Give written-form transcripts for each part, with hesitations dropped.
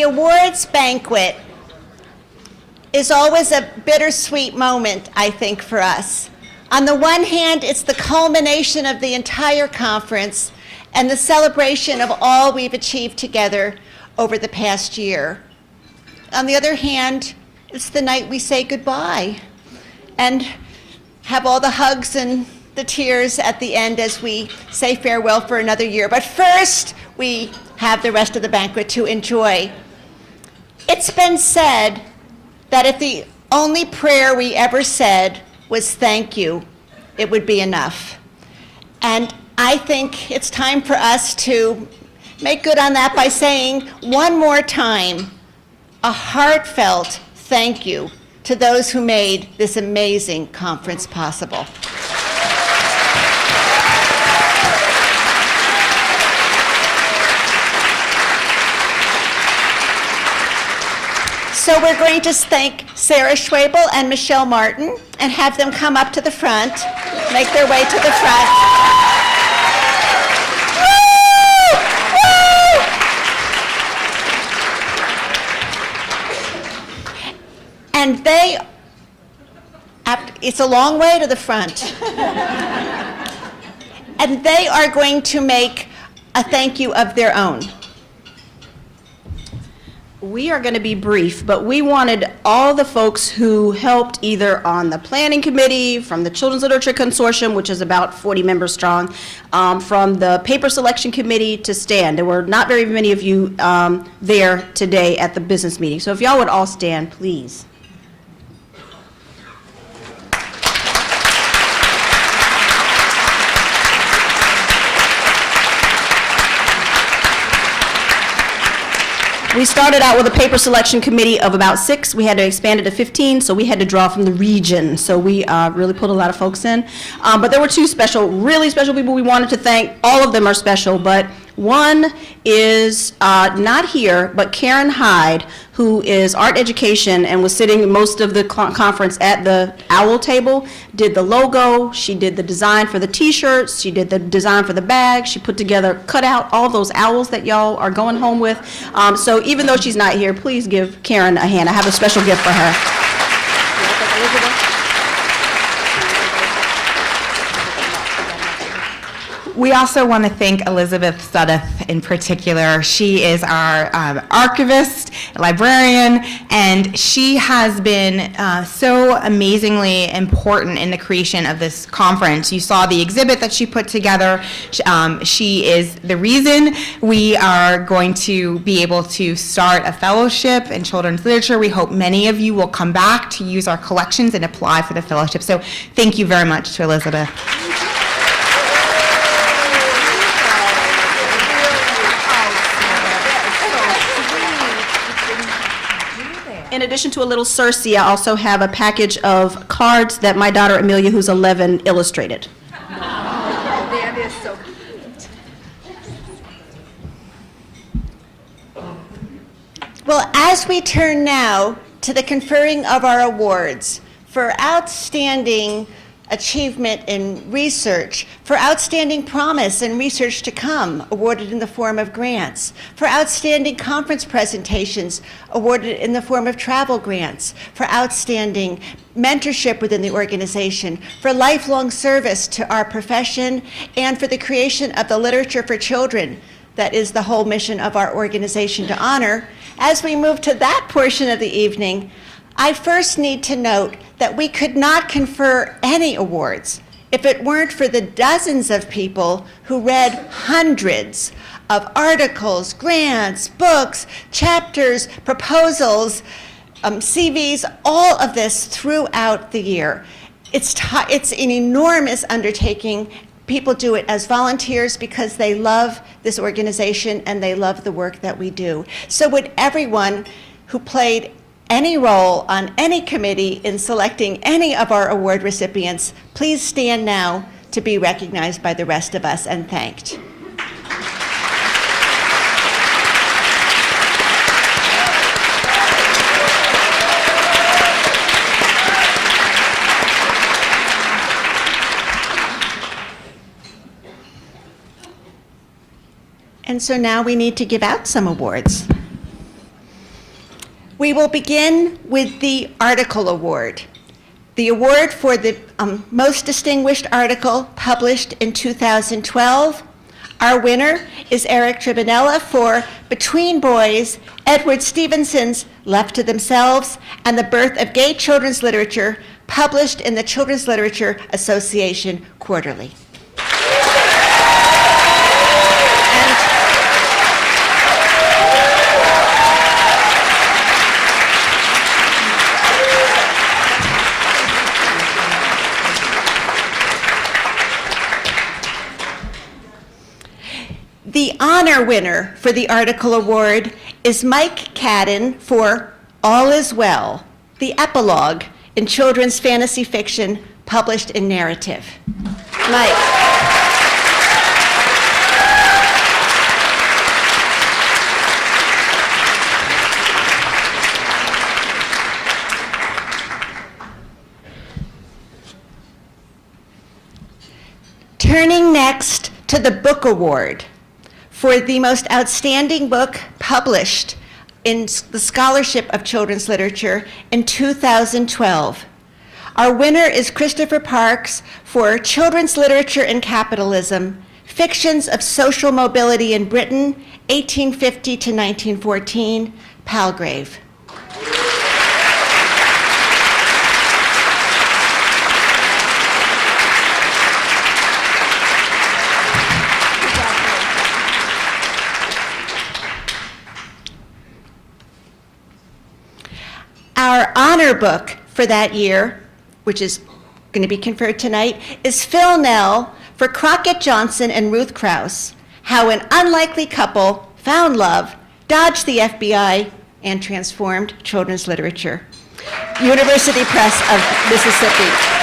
awards banquet is always a bittersweet moment, I think, for us. On the one hand, it's the culmination of the entire conference and the celebration of all we've achieved together over the past year. On the other hand, it's the night we say goodbye and have all the hugs and the tears at the end as we say farewell for another year. But first, we have the rest of the banquet to enjoy. It's been said that if the only prayer we ever said was thank you, it would be enough. And I think it's time for us to make good on that by saying one more time, a heartfelt thank you to those who made this amazing conference possible. So we're going to thank Sarah Schwabel and Michelle Martin and have them come up to the front, make their way to the front. And it's a long way to the front. And they are going to make a thank you of their own. We are going to be brief, but we wanted all the folks who helped either on the planning committee, from the Children's Literature Consortium, which is about 40 members strong, from the paper selection committee to stand. There were not very many of you there today at the business meeting. So if y'all would all stand, please. We started out with a paper selection committee of about 6. We had to expand it to 15, so we had to draw from the region. So we really put a lot of folks in. But there were two really special people we wanted to thank. All of them are special, but one is not here, but Karen Hyde, who is art education and was sitting most of the conference at the owl table, did the logo, she did the design for the t-shirts, she did the design for the bag, she put together, cut out all those owls that y'all are going home with. So even though she's not here, please give Karen a hand. I have a special gift for her. We also want to thank Elizabeth Suddeth in particular. She is our archivist, librarian, and she has been so amazingly important in the creation of this conference. You saw the exhibit that she put together. She is the reason we are going to be able to start a fellowship in children's literature. We hope many of you will come back to use our collections and apply for the fellowship. So thank you very much to Elizabeth. In addition to a little Circe, I also have a package of cards that my daughter Amelia, who's 11, illustrated. That is so cute. Well, as we turn now to the conferring of our awards for outstanding achievement in research, for outstanding promise and research to come, awarded in the form of grants, for outstanding conference presentations, awarded in the form of travel grants, for outstanding mentorship within the organization, for lifelong service to our profession, and for the creation of the Literature for Children that is the whole mission of our organization to honor. As we move to that portion of the evening, I first need to note that we could not confer any awards if it weren't for the dozens of people who read hundreds of articles, grants, books, chapters, proposals, CVs, all of this throughout the year. It's an enormous undertaking. People do it as volunteers because they love this organization and they love the work that we do. So would everyone who played any role on any committee in selecting any of our award recipients, please stand now to be recognized by the rest of us and thanked. And so now we need to give out some awards. We will begin with the Article Award. The award for the most distinguished article published in 2012. Our winner is Eric Tribunella for Between Boys, Edward Stevenson's Left to Themselves, and the Birth of Gay Children's Literature, published in the Children's Literature Association Quarterly. The honor winner for the Article Award is Mike Cadden for All Is Well, the epilogue in children's fantasy fiction published in Narrative. Mike. Turning next to the Book Award for the most outstanding book published in the scholarship of children's literature in 2012. Our winner is Christopher Parks for Children's Literature and Capitalism, Fictions of Social Mobility in Britain, 1850 to 1914, Palgrave. Our honor book for that year, which is going to be conferred tonight, is Phil Nell for Crockett Johnson and Ruth Krauss, How an Unlikely Couple Found Love, Dodged the FBI, and Transformed Children's Literature. University Press of Mississippi.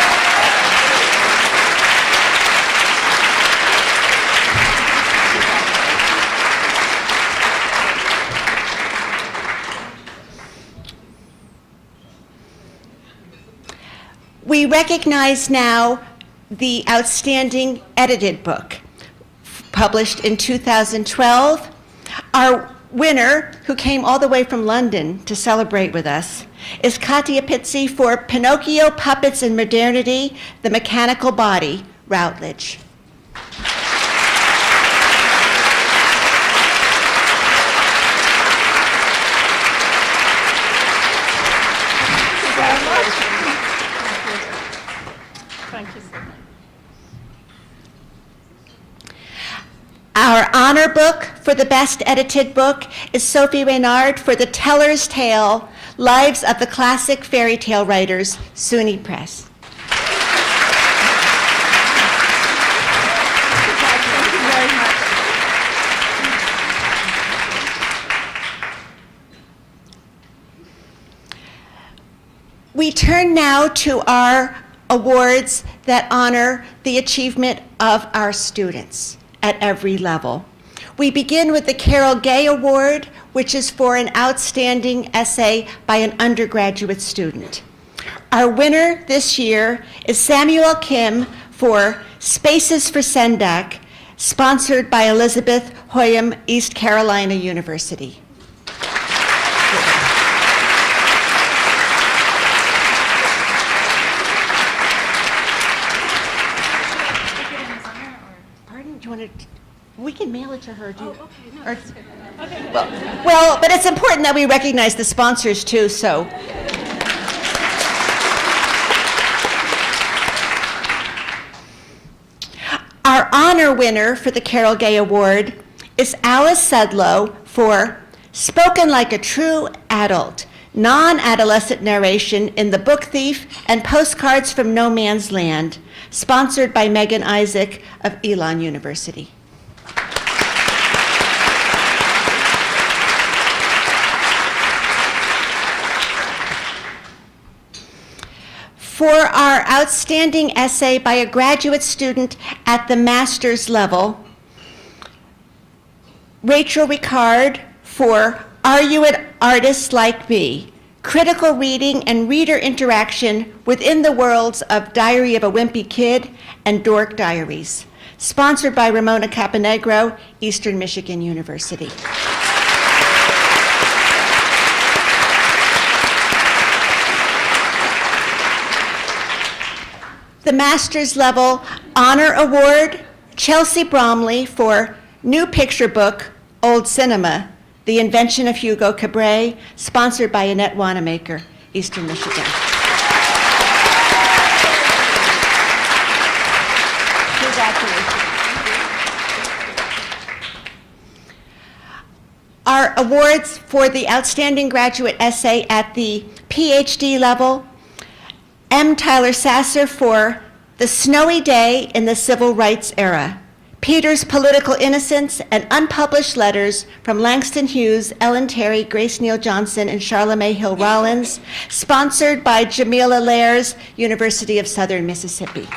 We recognize now the outstanding edited book published in 2012. Our winner, who came all the way from London to celebrate with us, is Katia Pizzi for Pinocchio, Puppets and Modernity, The Mechanical Body, Routledge. Our honor book for the best edited book is Sophie Reynard for The Teller's Tale, Lives of the Classic Fairy Tale Writers, SUNY Press. We turn now to our awards that honor the achievement of our students at every level. We begin with the Carol Gay Award, which is for an outstanding essay by an undergraduate student. Our winner this year is Samuel Kim for Spaces for Sendak, sponsored by Elizabeth Hoyam, East Carolina University. We can mail it to her. Okay, no, that's good. Okay. Well, but it's important that we recognize the sponsors too, so. Our honor winner for the Carol Gay Award is Alice Sedlow for Spoken Like a True Adult, Non-Adolescent Narration in The Book Thief and Postcards from No Man's Land, sponsored by Megan Isaac of Elon University. For our outstanding essay by a graduate student at the master's level, Rachel Ricard for Are You an Artist Like Me? Critical Reading and Reader Interaction Within the Worlds of Diary of a Wimpy Kid and Dork Diaries, sponsored by Ramona Caponegro, Eastern Michigan University. the Master's Level Honor Award, Chelsea Bromley for New Picture Book, Old Cinema, The Invention of Hugo Cabret, sponsored by Annette Wanamaker, Eastern Michigan. Congratulations. Our awards for the Outstanding Graduate Essay at the PhD level, M. Tyler Sasser for The Snowy Day in the Civil Rights Era, Peter's Political Innocence and Unpublished Letters from Langston Hughes, Ellen Terry, Grace Neal Johnson, and Charlamagne Hill Rollins, sponsored by Jamila Lairs, University of Southern Mississippi.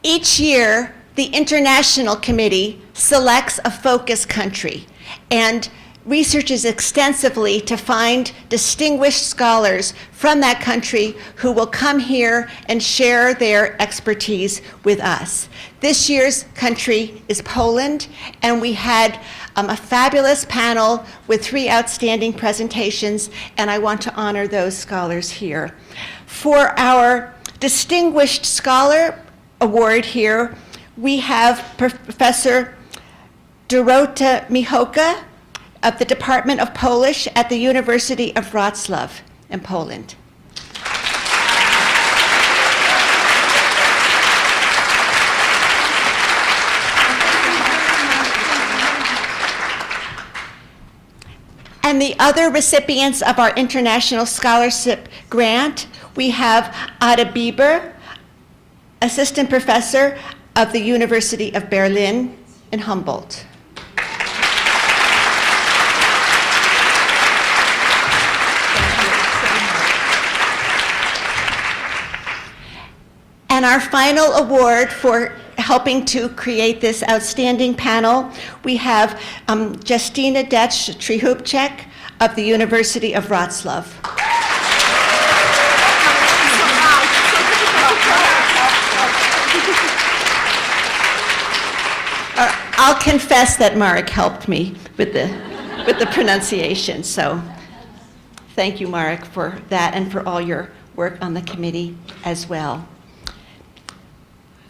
Each year, the International Committee selects a focus country and researches extensively to find distinguished scholars from that country who will come here and share their expertise with us. This year's country is Poland, and we had a fabulous panel with 3 outstanding presentations, and I want to honor those scholars here. For our Distinguished Scholar Award here, we have Professor Dorota Michoka of the Department of Polish at the University of Wrocław in Poland. And the other recipients of our International Scholarship Grant, we have Ada Bieber, Assistant Professor of the University of Berlin in Humboldt. And our final award for helping to create this outstanding panel, we have Justina Dech-Trihubchek of the University of Wrocław. I'll confess that Marek helped me with the pronunciation, so thank you, Marek, for that and for all your work on the committee as well.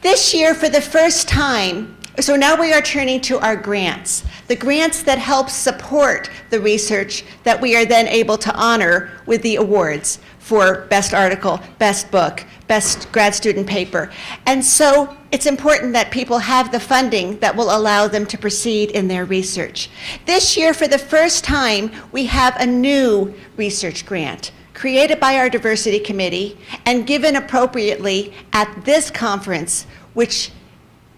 This year, for the first time, so now we are turning to our grants, the grants that help support the research that we are then able to honor with the awards for Best Article, Best Book, Best Grad Student Paper. And so it's important that people have the funding that will allow them to proceed in their research. This year, for the first time, we have a new research grant created by our diversity committee and given appropriately at this conference, which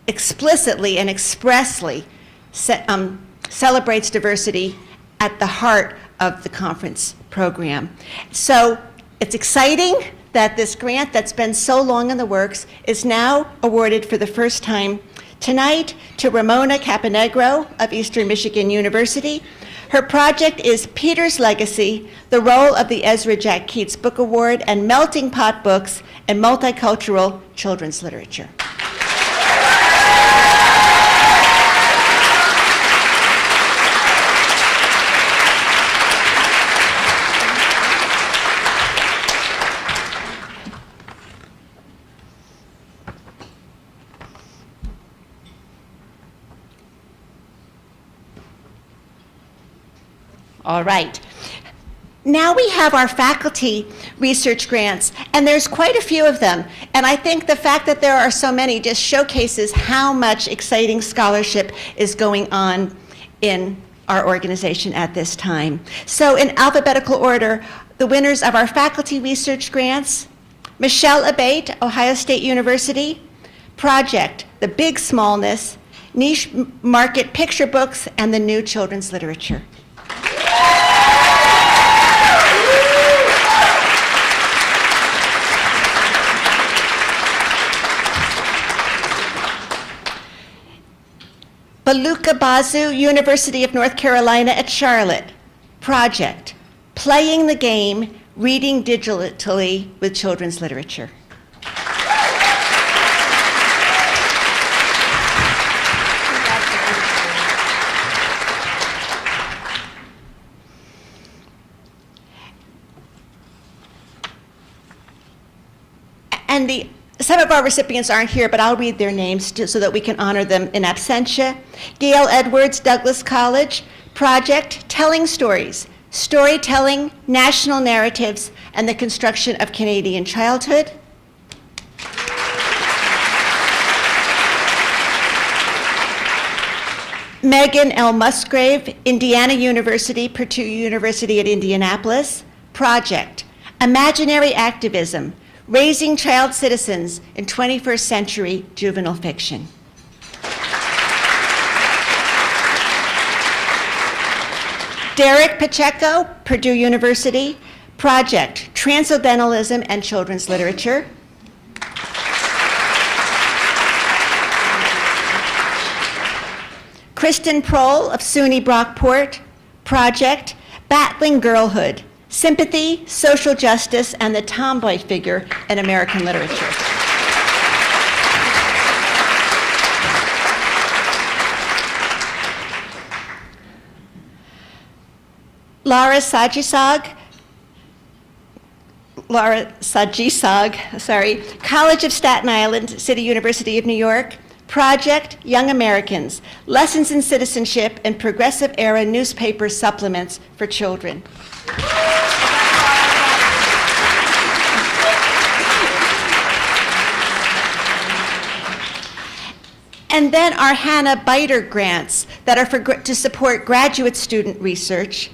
explicitly and expressly celebrates diversity at the heart of the conference program. So it's exciting that this grant that's been so long in the works is now awarded for the first time tonight to Ramona Caponegro of Eastern Michigan University. Her project is Peter's Legacy, the Role of the Ezra Jack Keats Book Award and Melting Pot Books in Multicultural Children's Literature. All right. Now we have our faculty research grants, and there's quite a few of them. And I think the fact that there are so many just showcases how much exciting scholarship is going on in our organization at this time. So in alphabetical order, the winners of our faculty research grants: Michelle Abate, Ohio State University; Project, The Big Smallness, Niche Market Picture Books, and the New Children's Literature. Baluka Bazu, University of North Carolina at Charlotte. Project, Playing the Game, Reading Digitally with Children's Literature. And some of our recipients aren't here, but I'll read their names so that we can honor them in absentia. Gail Edwards, Douglas College. Project, Telling Stories, Storytelling, National Narratives, and the Construction of Canadian Childhood. Megan L. Musgrave, Indiana University, Purdue University at Indianapolis. Project, Imaginary Activism, Raising Child Citizens in 21st Century Juvenile Fiction. Derek Pacheco, Purdue University. Project, Transcendentalism and Children's Literature. Kristen Prohl of SUNY Brockport. Project, Battling Girlhood, Sympathy, Social Justice, and the Tomboy Figure in American Literature. Laura Sajisag, College of Staten Island, City University of New York. Project, Young Americans, Lessons in Citizenship and Progressive Era Newspaper Supplements for Children. And then our Hannah Biter grants that are to support graduate student research.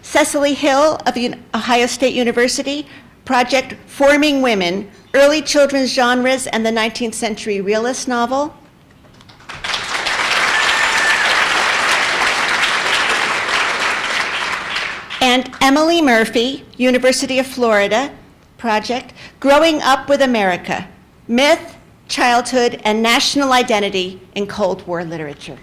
Cecily Hill of Ohio State University, Project Forming Women, Early Children's Genres and the 19th Century Realist Novel. And Emily Murphy, University of Florida, Project Growing Up with America, Myth, Childhood, and National Identity in Cold War Literature.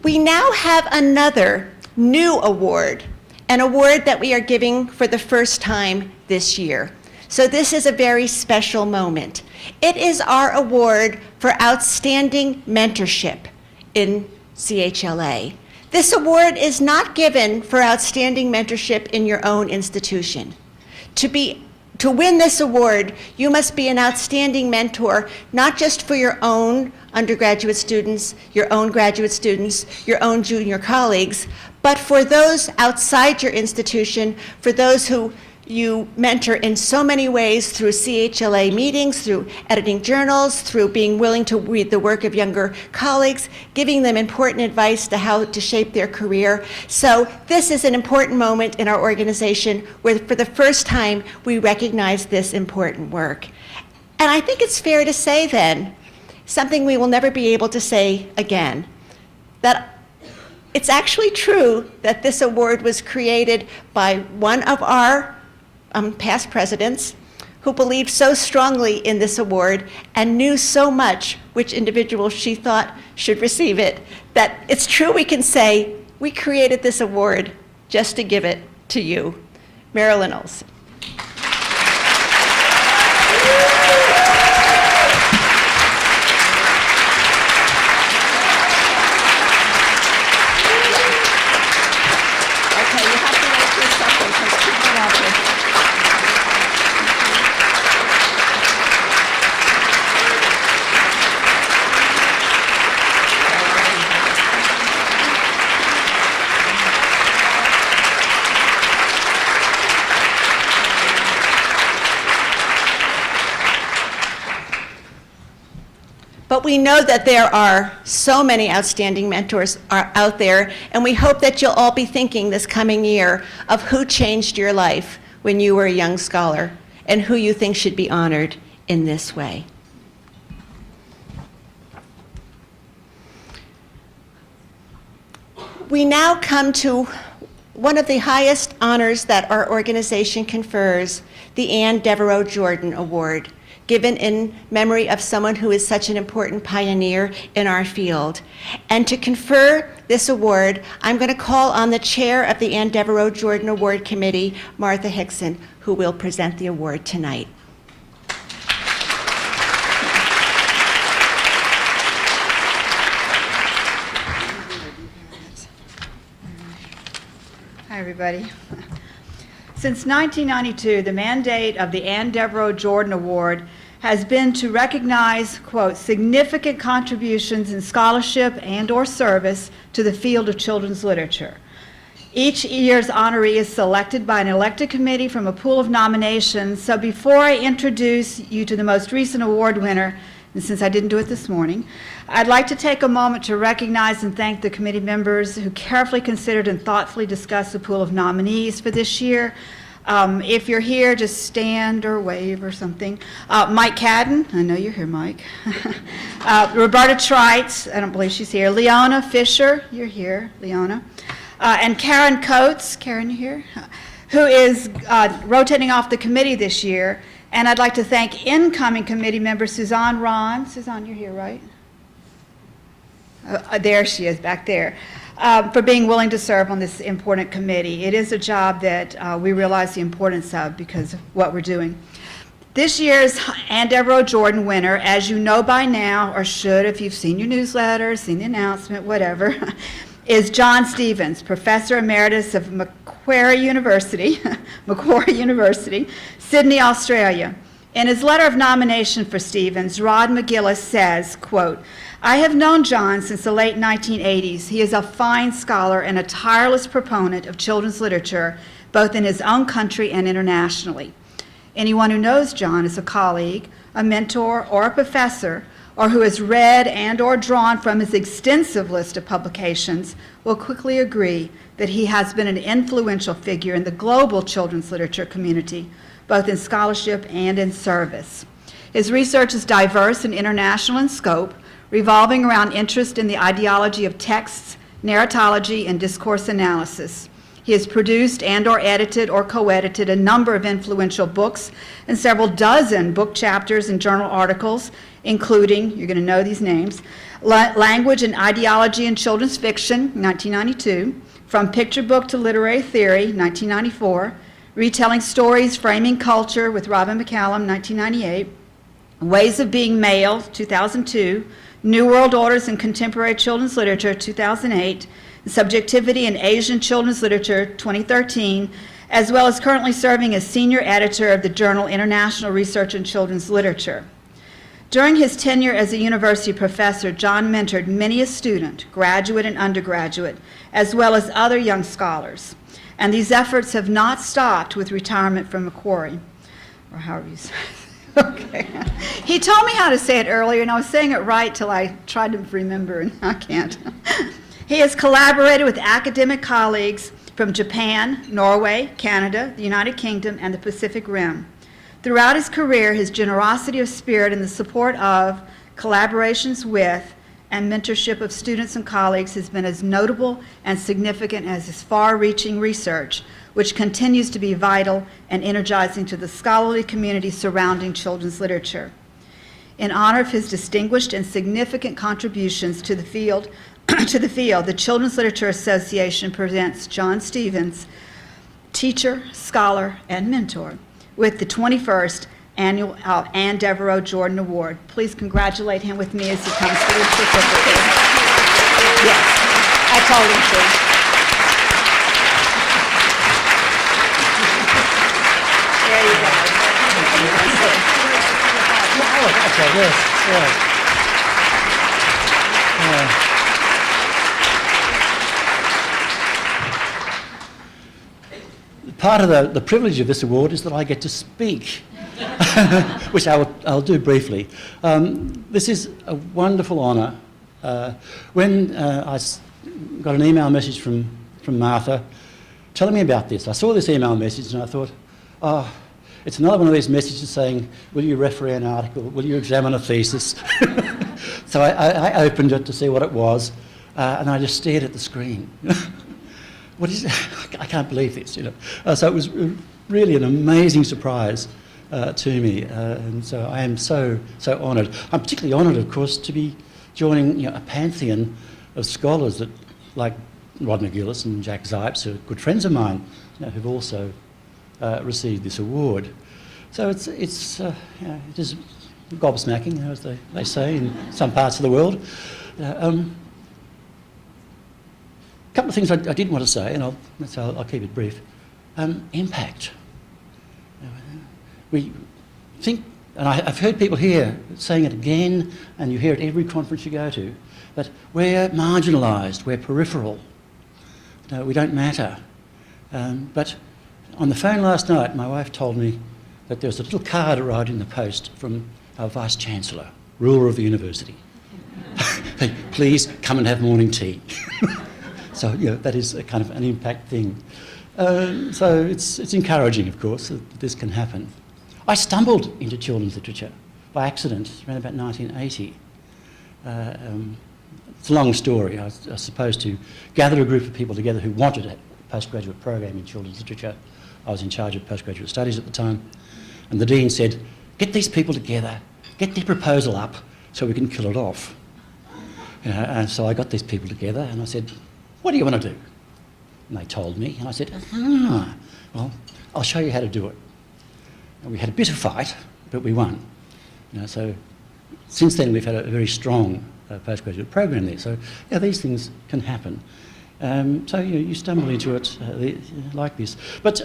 We now have another new award, an award that we are giving for the first time this year. So this is a very special moment. It is our award for outstanding mentorship in ChLA. This award is not given for outstanding mentorship in your own institution. To win this award, you must be an outstanding mentor, not just for your own undergraduate students, your own graduate students, your own junior colleagues, but for those outside your institution, for those who you mentor in so many ways through ChLA meetings, through editing journals, through being willing to read the work of younger colleagues, giving them important advice to how to shape their career. So this is an important moment in our organization where for the first time we recognize this important work. And I think it's fair to say then, something we will never be able to say again, that it's actually true that this award was created by one of our past presidents who believed so strongly in this award and knew so much which individual she thought should receive it, that it's true we can say, we created this award just to give it to you. Marilyn Olson. Okay, you have to wait 2 seconds because people out there. But we know that there are so many outstanding mentors out there, and we hope that you'll all be thinking this coming year of who changed your life when you were a young scholar and who you think should be honored in this way. We now come to one of the highest honors that our organization confers, the Anne Devereaux Jordan Award, given in memory of someone who is such an important pioneer in our field. And to confer this award, I'm going to call on the chair of the Anne Devereaux Jordan Award Committee, Martha Hickson, who will present the award tonight. everybody. Since 1992, the mandate of the Ann Devereaux Jordan Award has been to recognize, quote, significant contributions in scholarship and/or service to the field of children's literature. Each year's honoree is selected by an elected committee from a pool of nominations. So before I introduce you to the most recent award winner, and since I didn't do it this morning, I'd like to take a moment to recognize and thank the committee members who carefully considered and thoughtfully discussed the pool of nominees for this year. If you're here, just stand or wave or something. Mike Cadden, I know you're here, Mike. Roberta Treitz, I don't believe she's here. Leona Fisher, you're here, Leona. And Karen Coates, Karen, you here? Who is rotating off the committee this year. And I'd like to thank incoming committee member Suzanne Ron. Suzanne, you're here, right? There she is, back there, for being willing to serve on this important committee. It is a job that we realize the importance of because of what we're doing. This year's Ann Devereaux Jordan winner, as you know by now, or should if you've seen your newsletter, seen the announcement, whatever, is John Stevens, Professor Emeritus of Macquarie University, Sydney, Australia. In his letter of nomination for Stevens, Rod McGillis says, quote, I have known John since the late 1980s. He is a fine scholar and a tireless proponent of children's literature, both in his own country and internationally. Anyone who knows John as a colleague, a mentor, or a professor, or who has read and or drawn from his extensive list of publications will quickly agree that he has been an influential figure in the global children's literature community, both in scholarship and in service. His research is diverse and international in scope, revolving around interest in the ideology of texts, narratology, and discourse analysis. He has produced and or edited or co-edited a number of influential books and several dozen book chapters and journal articles, including, you're going to know these names, Language and Ideology in Children's Fiction, 1992, From Picture Book to Literary Theory, 1994, Retelling Stories, Framing Culture with Robin McCallum, 1998, Ways of Being Male, 2002, New World Orders in Contemporary Children's Literature, 2008, Subjectivity in Asian Children's Literature, 2013, as well as currently serving as senior editor of the journal International Research in Children's Literature. During his tenure as a university professor, John mentored many a student, graduate and undergraduate, as well as other young scholars. And these efforts have not stopped with retirement from Macquarie, or however you say it. Okay. He told me how to say it earlier, and I was saying it right till I tried to remember, and I can't. He has collaborated with academic colleagues from Japan, Norway, Canada, the United Kingdom, and the Pacific Rim. Throughout his career, his generosity of spirit and the support of, collaborations with, and mentorship of students and colleagues has been as notable and significant as his far-reaching research, which continues to be vital and energizing to the scholarly community surrounding children's literature. In honor of his distinguished and significant contributions to the field, the Children's Literature Association presents John Stevens, teacher, scholar, and mentor, with the 21st Annual Ann Devereaux Jordan Award. Please congratulate him with me as he comes to the certificate. Yes, I told him to. There you go. Okay, yes, yeah. Part of the privilege of this award is that I get to speak, which I'll do briefly. This is a wonderful honour. When I got an email message from Martha telling me about this, I saw this email message and I thought, oh, it's another one of these messages saying, will you referee an article? Will you examine a thesis? So I opened it to see what it was, and I just stared at the screen. What is it? I can't believe this, you know. So it was really an amazing surprise to me, and so I am so honoured. I'm particularly honoured, of course, to be joining a pantheon of scholars that, like Rod McGillis and Jack Zipes, who are good friends of mine, who've also received this award. So it is gobsmacking, as they say in some parts of the world. couple of things I did want to say, and I'll keep it brief. Impact. We think, and I've heard people here saying it again, and you hear it every conference you go to, that we're marginalised, we're peripheral, we don't matter. But on the phone last night, my wife told me that there was a little card arrived in the post from our Vice-Chancellor, ruler of the university. Please come and have morning tea. So, that is a kind of an impact thing. So it's encouraging, of course, that this can happen. I stumbled into children's literature by accident around about 1980. It's a long story. I was supposed to gather a group of people together who wanted a postgraduate program in children's literature. I was in charge of postgraduate studies at the time. And the dean said, get these people together, get their proposal up so we can kill it off. And so I got these people together and I said, what do you want to do? And they told me, and I said, well, I'll show you how to do it. And we had a bit of fight, but we won. So since then we've had a very strong postgraduate program there. So these things can happen. So you stumble into it like this. But,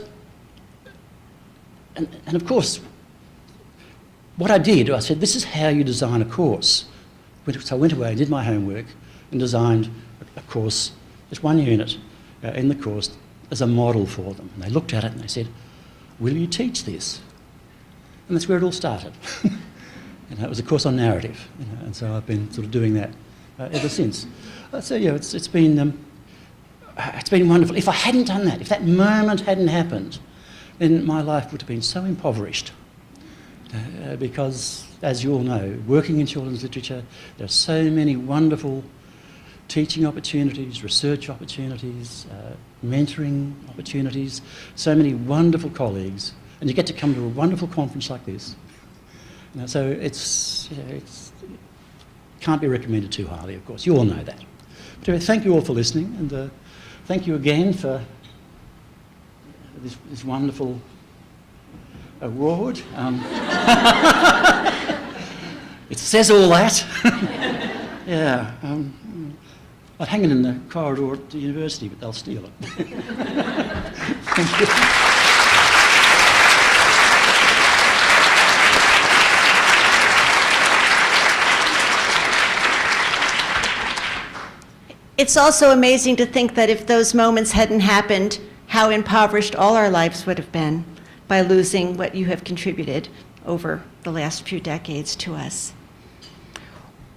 and of course, what I did, I said, this is how you design a course. So I went away and did my homework and designed a course, just one unit in the course as a model for them. And they looked at it and they said, will you teach this? And that's where it all started. It was a course on narrative, and so I've been sort of doing that ever since. So it's been wonderful. If I hadn't done that, if that moment hadn't happened, then my life would have been so impoverished. Because, as you all know, working in children's literature, there are so many wonderful teaching opportunities, research opportunities, mentoring opportunities, so many wonderful colleagues, and you get to come to a wonderful conference like this. So it's can't be recommended too highly, of course. You all know that. But anyway, thank you all for listening, and thank you again for this wonderful award. It says all that. Yeah. I'd hang it in the corridor at the university, but they'll steal it. Thank you. It's also amazing to think that if those moments hadn't happened, how impoverished all our lives would have been by losing what you have contributed over the last few decades to us.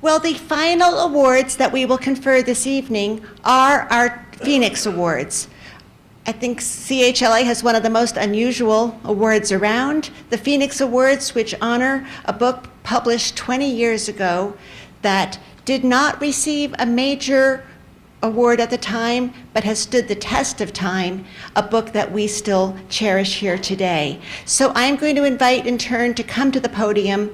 Well, the final awards that we will confer this evening are our Phoenix Awards. I think ChLA has one of the most unusual awards around. The Phoenix Awards, which honor a book published 20 years ago that did not receive a major award at the time, but has stood the test of time, a book that we still cherish here today. So I'm going to invite in turn to come to the podium,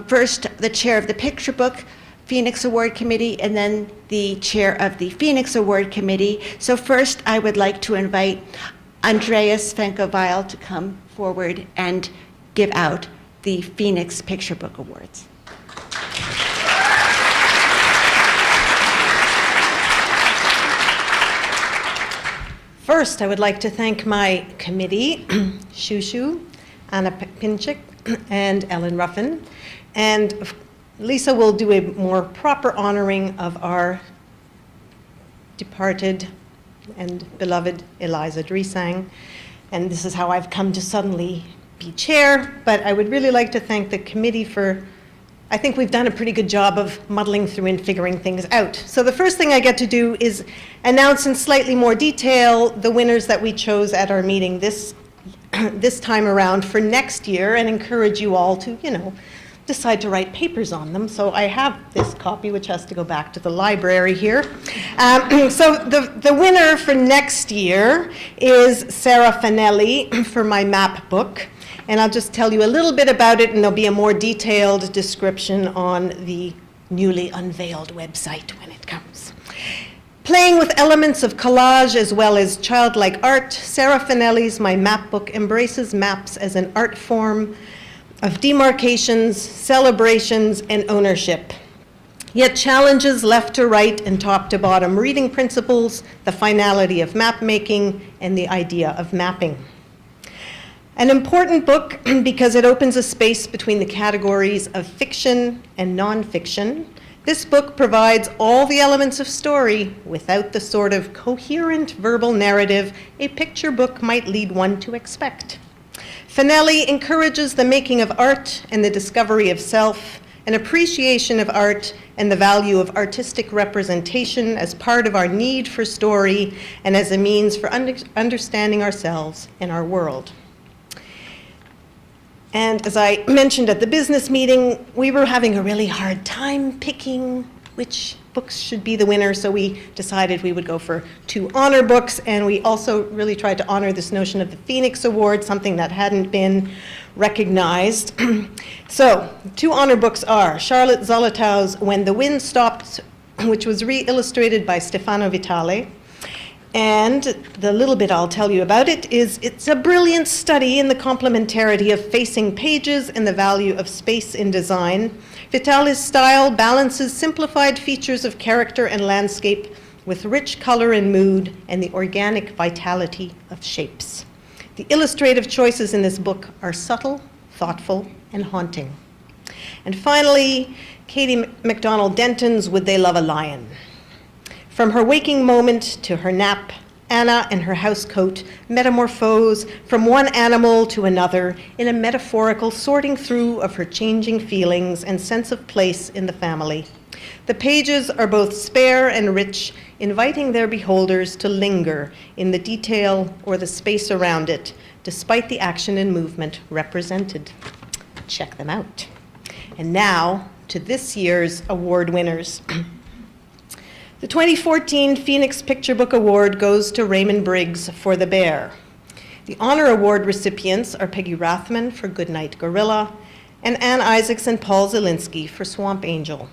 first the chair of the Picture Book Phoenix Award Committee, and then the chair of the Phoenix Award Committee. So first I would like to invite Andreas Fenko-Weil to come forward and give out the Phoenix Picture Book Awards. First, I would like to thank my committee, Shushu, Anna Pinchik, and Ellen Ruffin. And Lisa will do a more proper honoring of our departed and beloved Eliza Dresang. And this is how I've come to suddenly be chair. But I would really like to thank the committee for, I think we've done a pretty good job of muddling through and figuring things out. So the first thing I get to do is announce in slightly more detail the winners that we chose at our meeting this time around for next year, and encourage you all to, decide to write papers on them. So I have this copy, which has to go back to the library here. So the winner for next year is Sarah Fanelli for My Map book. And I'll just tell you a little bit about it, and there'll be a more detailed description on the newly unveiled website when it comes. Playing with elements of collage as well as childlike art, Sarah Fanelli's My Map book embraces maps as an art form of demarcations, celebrations, and ownership. yet challenges left to right and top to bottom reading principles, the finality of map making, and the idea of mapping. An important book because it opens a space between the categories of fiction and nonfiction. This book provides all the elements of story without the sort of coherent verbal narrative a picture book might lead one to expect. Finelli encourages the making of art and the discovery of self, an appreciation of art and the value of artistic representation as part of our need for story and as a means for understanding ourselves and our world. And as I mentioned at the business meeting, we were having a really hard time picking which books should be the winner, so we decided we would go for 2 honor books, and we also really tried to honor this notion of the Phoenix Award, something that hadn't been recognized. So, 2 honor books are Charlotte Zolotow's When the Wind Stopped, which was re-illustrated by Stefano Vitale. And the little bit I'll tell you about it is it's a brilliant study in the complementarity of facing pages and the value of space in design. Vitale's style balances simplified features of character and landscape with rich color and mood and the organic vitality of shapes. The illustrative choices in this book are subtle, thoughtful, and haunting. And finally, Katie MacDonald Denton's Would They Love a Lion? From her waking moment to her nap, Anna and her housecoat metamorphose from one animal to another in a metaphorical sorting through of her changing feelings and sense of place in the family. The pages are both spare and rich, inviting their beholders to linger in the detail or the space around it, despite the action and movement represented. Check them out. And now to this year's award winners. The 2014 Phoenix Picture Book Award goes to Raymond Briggs for The Bear. The honor award recipients are Peggy Rathman for Goodnight Gorilla and Ann Isaacs and Paul Zielinski for Swamp Angel.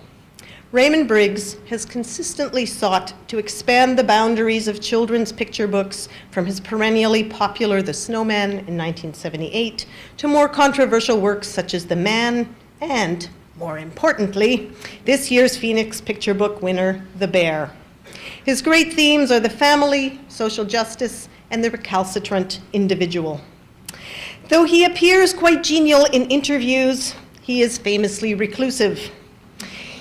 Raymond Briggs has consistently sought to expand the boundaries of children's picture books from his perennially popular The Snowman in 1978 to more controversial works such as The Man and, more importantly, this year's Phoenix Picture Book winner, The Bear. His great themes are the family, social justice, and the recalcitrant individual. Though he appears quite genial in interviews, he is famously reclusive.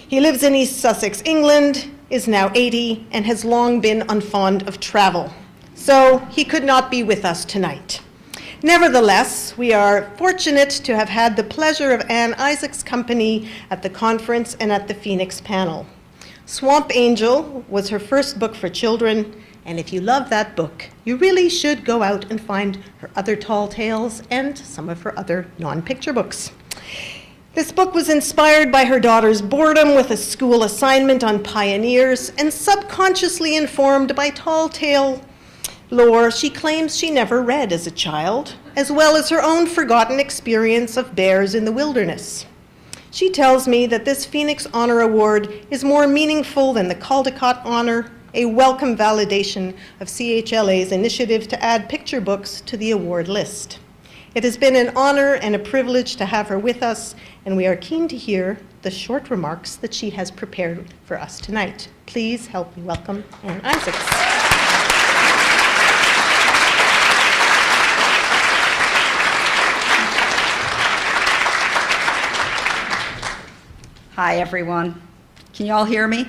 He lives in East Sussex, England, is now 80, and has long been unfond of travel. So he could not be with us tonight. Nevertheless, we are fortunate to have had the pleasure of Ann Isaacs' company at the conference and at the Phoenix panel. Swamp Angel was her first book for children, and if you love that book, you really should go out and find her other tall tales and some of her other non-picture books. This book was inspired by her daughter's boredom with a school assignment on pioneers and subconsciously informed by tall tale lore she claims she never read as a child, as well as her own forgotten experience of bears in the wilderness. She tells me that this Phoenix Honor Award is more meaningful than the Caldecott Honor, a welcome validation of ChLA's initiative to add picture books to the award list. It has been an honor and a privilege to have her with us, and we are keen to hear the short remarks that she has prepared for us tonight. Please help me welcome Ann Isaacs. Hi, everyone. Can you all hear me?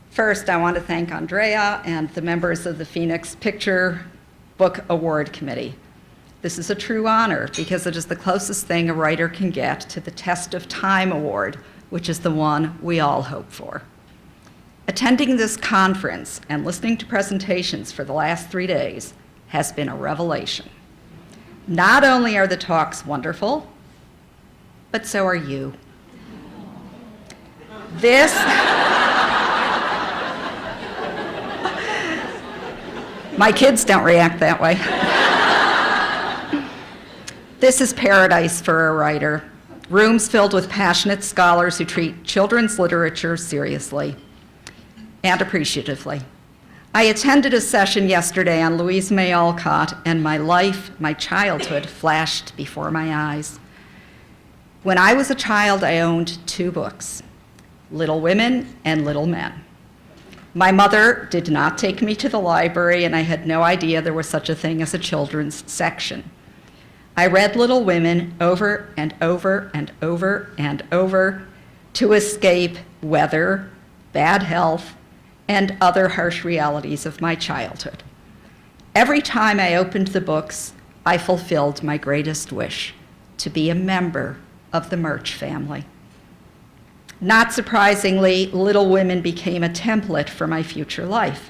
First, I want to thank Andrea and the members of the Phoenix Picture Book Award Committee. This is a true honor because it is the closest thing a writer can get to the Test of Time Award, which is the one we all hope for. Attending this conference and listening to presentations for the last 3 days has been a revelation. Not only are the talks wonderful, but so are you. This my kids don't react that way. This is paradise for a writer. Rooms filled with passionate scholars who treat children's literature seriously and appreciatively. I attended a session yesterday on Louise May Alcott, and my life, my childhood, flashed before my eyes. When I was a child, I owned 2 books, Little Women and Little Men. My mother did not take me to the library, and I had no idea there was such a thing as a children's section. I read Little Women over and over and over and over to escape weather, bad health, and other harsh realities of my childhood. Every time I opened the books, I fulfilled my greatest wish, to be a member of the Murch family. Not surprisingly, Little Women became a template for my future life.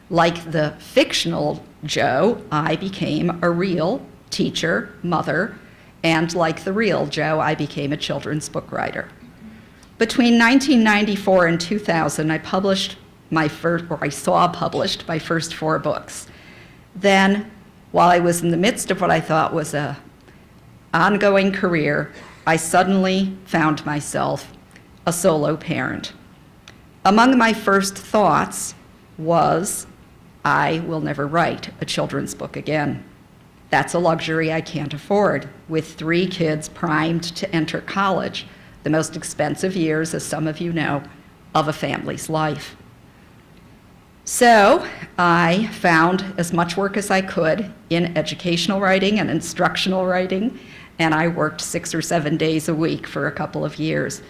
Like the fictional Jo, I became a real teacher, mother, and like the real Jo, I became a children's book writer. Between 1994 and 2000, I saw published my first 4 books. Then, while I was in the midst of what I thought was an ongoing career, I suddenly found myself a solo parent. Among my first thoughts was, I will never write a children's book again. That's a luxury I can't afford, with 3 kids primed to enter college, the most expensive years, as some of you know, of a family's life. So I found as much work as I could in educational writing and instructional writing, and I worked 6 or 7 days a week for a couple of years.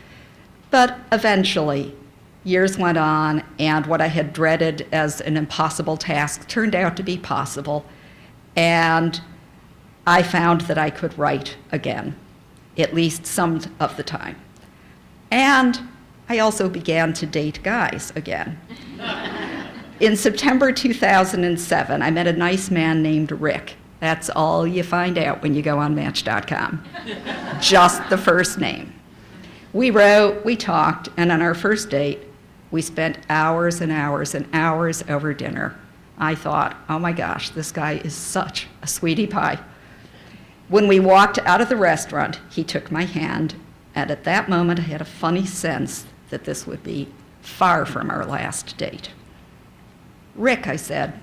But eventually, years went on, and what I had dreaded as an impossible task turned out to be possible, and I found that I could write again, at least some of the time. And I also began to date guys again. In September 2007, I met a nice man named Rick. That's all you find out when you go on Match.com. Just the first name. We wrote, we talked, and on our first date, we spent hours and hours and hours over dinner. I thought, oh my gosh, this guy is such a sweetie pie. When we walked out of the restaurant, he took my hand, and at that moment, I had a funny sense that this would be far from our last date. Rick, I said,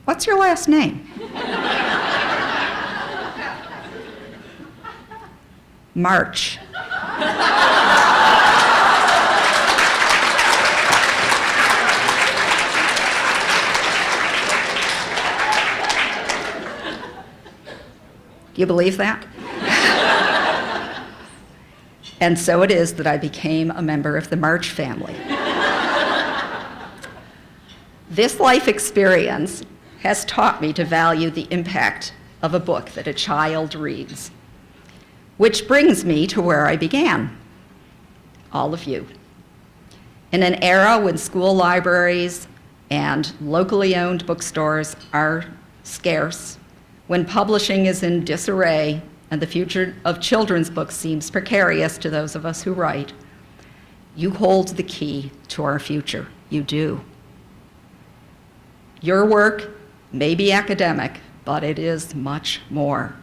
what's your last name? March. Do you believe that? And so it is that I became a member of the March family. This life experience has taught me to value the impact of a book that a child reads. Which brings me to where I began, all of you. In an era when school libraries and locally owned bookstores are scarce, when publishing is in disarray and the future of children's books seems precarious to those of us who write, you hold the key to our future. You do. Your work may be academic, but it is much more.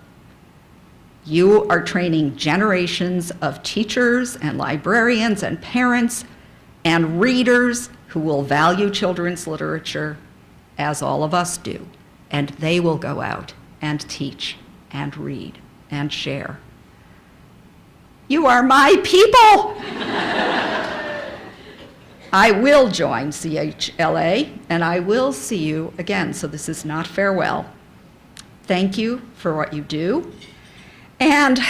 You are training generations of teachers and librarians and parents and readers who will value children's literature, as all of us do, and they will go out and teach and read and share. You are my people! I will join ChLA, and I will see you again, so this is not farewell. Thank you for what you do. And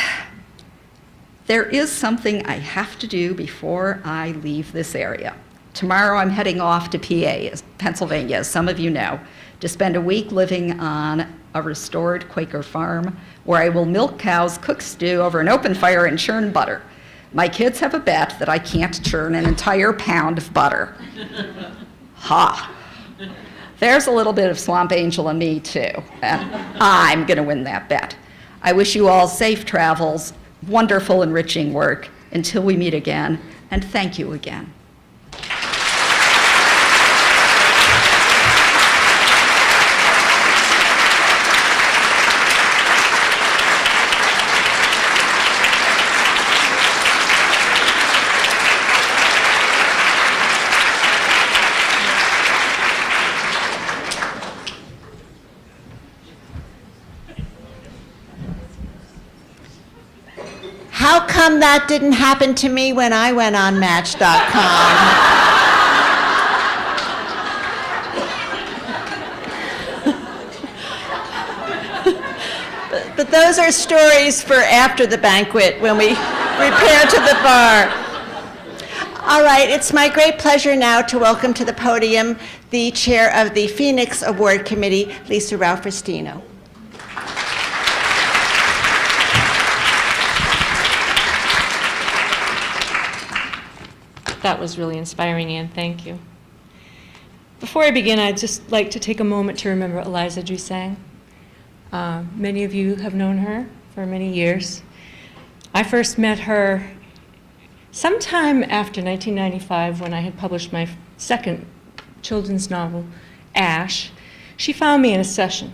there is something I have to do before I leave this area. Tomorrow I'm heading off to PA, Pennsylvania, as some of you know, to spend a week living on a restored Quaker farm where I will milk cows, cook stew over an open fire, and churn butter. My kids have a bet that I can't churn an entire pound of butter. Ha! There's a little bit of Swamp Angel in me, too, and I'm going to win that bet. I wish you all safe travels, wonderful, enriching work, until we meet again, and thank you again. How come that didn't happen to me when I went on Match.com? But those are stories for after the banquet when we repair to the bar. All right, it's my great pleasure now to welcome to the podium the chair of the Phoenix Award Committee, Lisa Ralph-Restino. That was really inspiring, Anne. Thank you. Before I begin, I'd just like to take a moment to remember Eliza Drisang. Many of you have known her for many years. I first met her sometime after 1995 when I had published my second children's novel, Ash. She found me in a session.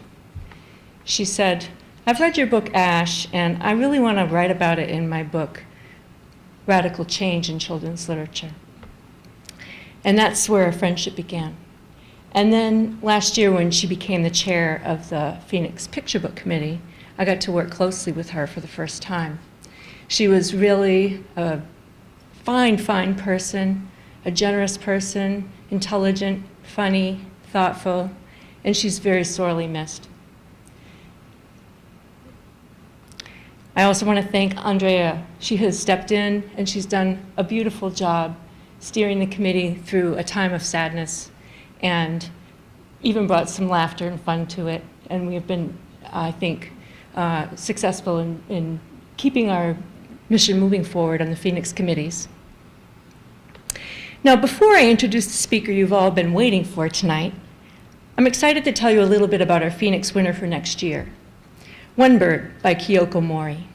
She said, "I've read your book, Ash, and I really want to write about it in my book, Radical Change in Children's Literature." And that's where a friendship began. And then last year when she became the chair of the Phoenix Picture Book Committee, I got to work closely with her for the first time. She was really a fine, fine person, a generous person, intelligent, funny, thoughtful, and she's very sorely missed. I also want to thank Andrea. She has stepped in and she's done a beautiful job steering the committee through a time of sadness and even brought some laughter and fun to it. And we have been, I think, successful in keeping our mission moving forward on the Phoenix committees. Now, before I introduce the speaker you've all been waiting for tonight, I'm excited to tell you a little bit about our Phoenix winner for next year, One Bird by Kyoko Mori.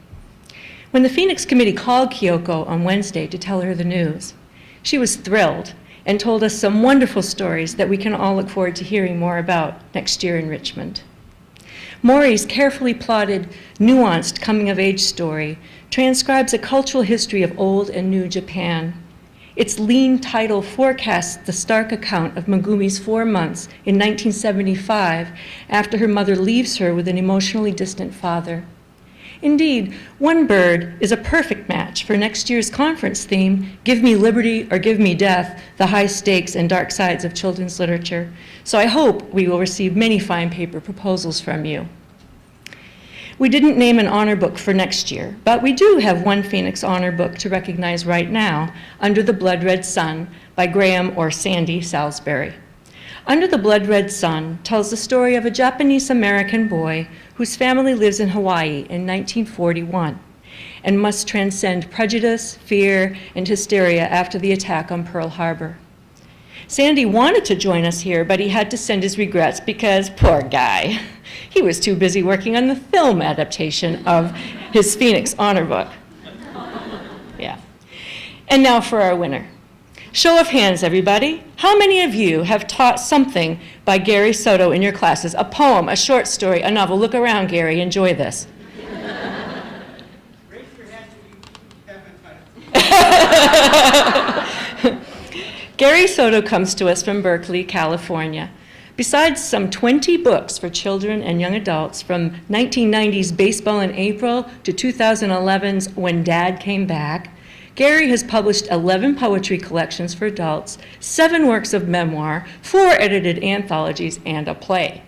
When the Phoenix Committee called Kyoko on Wednesday to tell her the news, she was thrilled and told us some wonderful stories that we can all look forward to hearing more about next year in Richmond. Mori's carefully plotted, nuanced coming-of-age story transcribes a cultural history of old and new Japan. Its lean title forecasts the stark account of Megumi's 4 months in 1975 after her mother leaves her with an emotionally distant father. Indeed, One Bird is a perfect match for next year's conference theme, Give Me Liberty or Give Me Death, the high stakes and dark sides of children's literature. So I hope we will receive many fine paper proposals from you. We didn't name an honor book for next year, but we do have one Phoenix honor book to recognize right now, Under the Blood Red Sun by Graham or Sandy Salisbury. Under the Blood Red Sun tells the story of a Japanese-American boy whose family lives in Hawaii in 1941 and must transcend prejudice, fear, and hysteria after the attack on Pearl Harbor. Sandy wanted to join us here, but he had to send his regrets because, poor guy, he was too busy working on the film adaptation of his Phoenix honor book. Yeah. And now for our winner. Show of hands, everybody. How many of you have taught something by Gary Soto in your classes? A poem, a short story, a novel. Look around, Gary. Enjoy this. Raise your hand so you haven't. Gary Soto comes to us from Berkeley, California. Besides some 20 books for children and young adults, from 1990's Baseball in April to 2011's When Dad Came Back, Gary has published 11 poetry collections for adults, 7 works of memoir, 4 edited anthologies, and a play.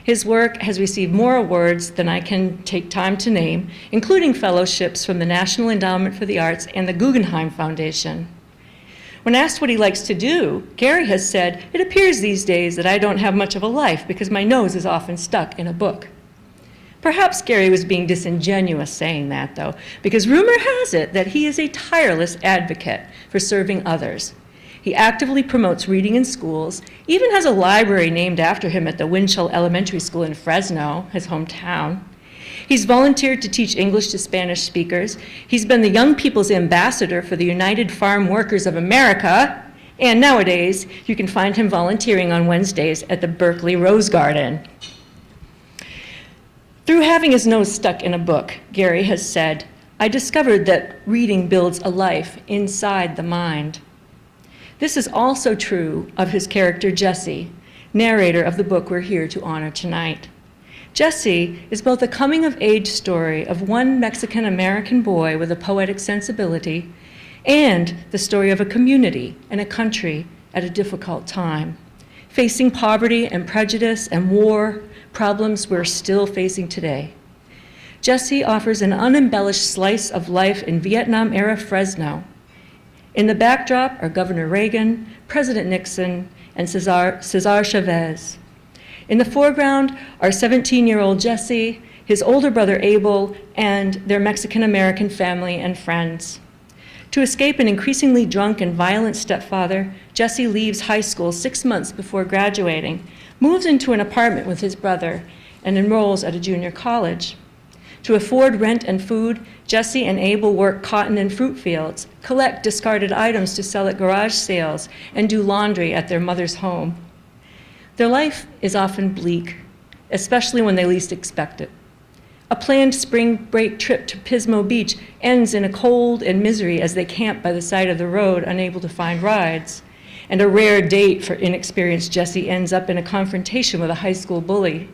His work has received more awards than I can take time to name, including fellowships from the National Endowment for the Arts and the Guggenheim Foundation. When asked what he likes to do, Gary has said, "It appears these days that I don't have much of a life because my nose is often stuck in a book." Perhaps Gary was being disingenuous saying that, though, because rumor has it that he is a tireless advocate for serving others. He actively promotes reading in schools, even has a library named after him at the Winchell Elementary School in Fresno, his hometown. He's volunteered to teach English to Spanish speakers. He's been the Young People's Ambassador for the United Farm Workers of America, and nowadays you can find him volunteering on Wednesdays at the Berkeley Rose Garden. Through having his nose stuck in a book, Gary has said, "I discovered that reading builds a life inside the mind." This is also true of his character Jesse, narrator of the book we're here to honor tonight. Jesse is both a coming-of-age story of one Mexican-American boy with a poetic sensibility and the story of a community and a country at a difficult time, facing poverty and prejudice and war, problems we're still facing today. Jesse offers an unembellished slice of life in Vietnam-era Fresno. In the backdrop are Governor Reagan, President Nixon, and Cesar Chavez. In the foreground are 17-year-old Jesse, his older brother Abel, and their Mexican-American family and friends. To escape an increasingly drunk and violent stepfather, Jesse leaves high school 6 months before graduating, moves into an apartment with his brother, and enrolls at a junior college. To afford rent and food, Jesse and Abel work cotton and fruit fields, collect discarded items to sell at garage sales, and do laundry at their mother's home. Their life is often bleak, especially when they least expect it. A planned spring break trip to Pismo Beach ends in a cold and misery as they camp by the side of the road, unable to find rides. And a rare date for inexperienced Jesse ends up in a confrontation with a high school bully.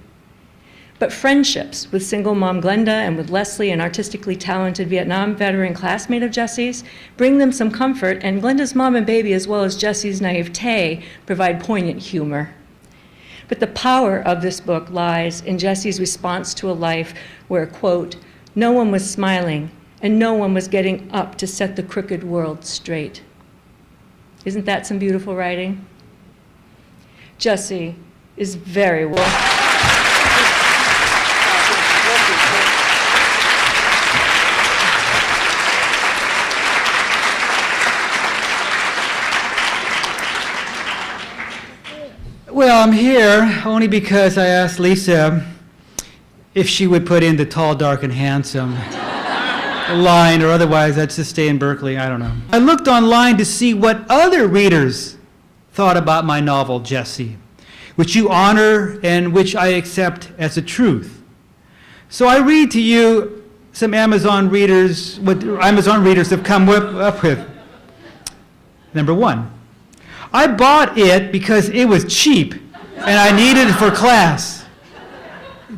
But friendships with single mom Glenda and with Leslie, an artistically talented Vietnam veteran classmate of Jesse's, bring them some comfort, and Glenda's mom and baby, as well as Jesse's naivete, provide poignant humor. But the power of this book lies in Jesse's response to a life where, quote, no one was smiling and no one was getting up to set the crooked world straight. Isn't that some beautiful writing? Jesse is very well. Well, I'm here only because I asked Lisa if she would put in the tall, dark, and handsome line, or otherwise I'd just stay in Berkeley. I don't know. I looked online to see what other readers thought about my novel, Jesse, which you honor and which I accept as a truth. So I read to you some Amazon readers, what Amazon readers have come up with. Number 1. I bought it because it was cheap and I needed it for class.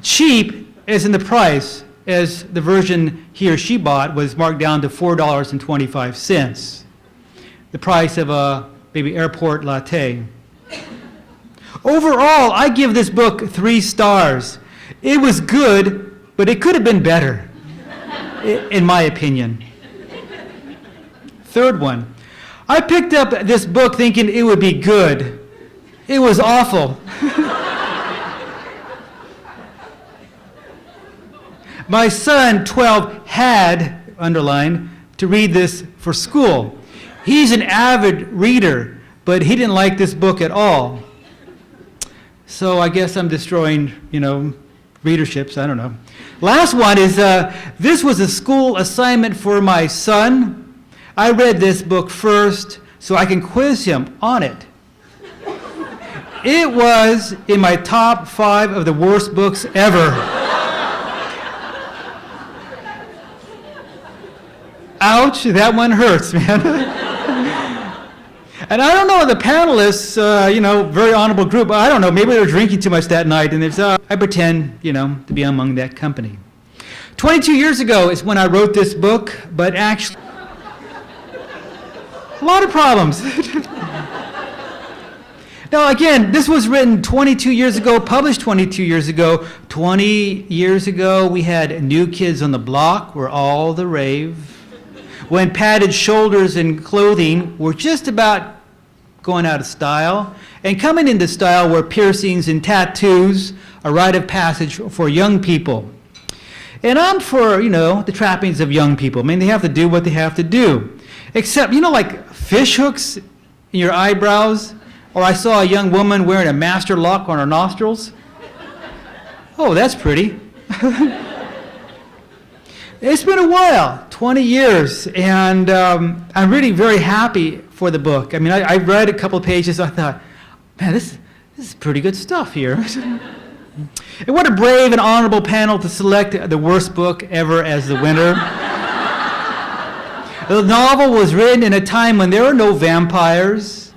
Cheap as in the price, as the version he or she bought was marked down to $4.25, the price of a maybe airport latte. Overall, I give this book 3 stars. It was good, but it could have been better, in my opinion. Third one. I picked up this book thinking it would be good. It was awful. My son, 12, had, underlined, to read this for school. He's an avid reader, but he didn't like this book at all. So I guess I'm destroying, readerships, I don't know. Last one is, this was a school assignment for my son. I read this book first so I can quiz him on it. It was in my top 5 of the worst books ever. Ouch, that one hurts, man. And I don't know, the panelists, very honorable group, I don't know, maybe they were drinking too much that night, and I pretend, to be among that company. 22 years ago is when I wrote this book, but actually, a lot of problems. Now, again, this was written 22 years ago, published 22 years ago. 20 years ago, we had New Kids on the Block were all the rave. When padded shoulders and clothing were just about going out of style. And coming into style were piercings and tattoos, a rite of passage for young people. And I'm for, the trappings of young people. I mean, they have to do what they have to do. Except, like fish hooks in your eyebrows, or I saw a young woman wearing a master lock on her nostrils. Oh, that's pretty. It's been a while, 20 years, and I'm really very happy for the book. I mean, I read a couple of pages, I thought, man, this is pretty good stuff here. And what a brave and honorable panel to select the worst book ever as the winner. The novel was written in a time when there were no vampires,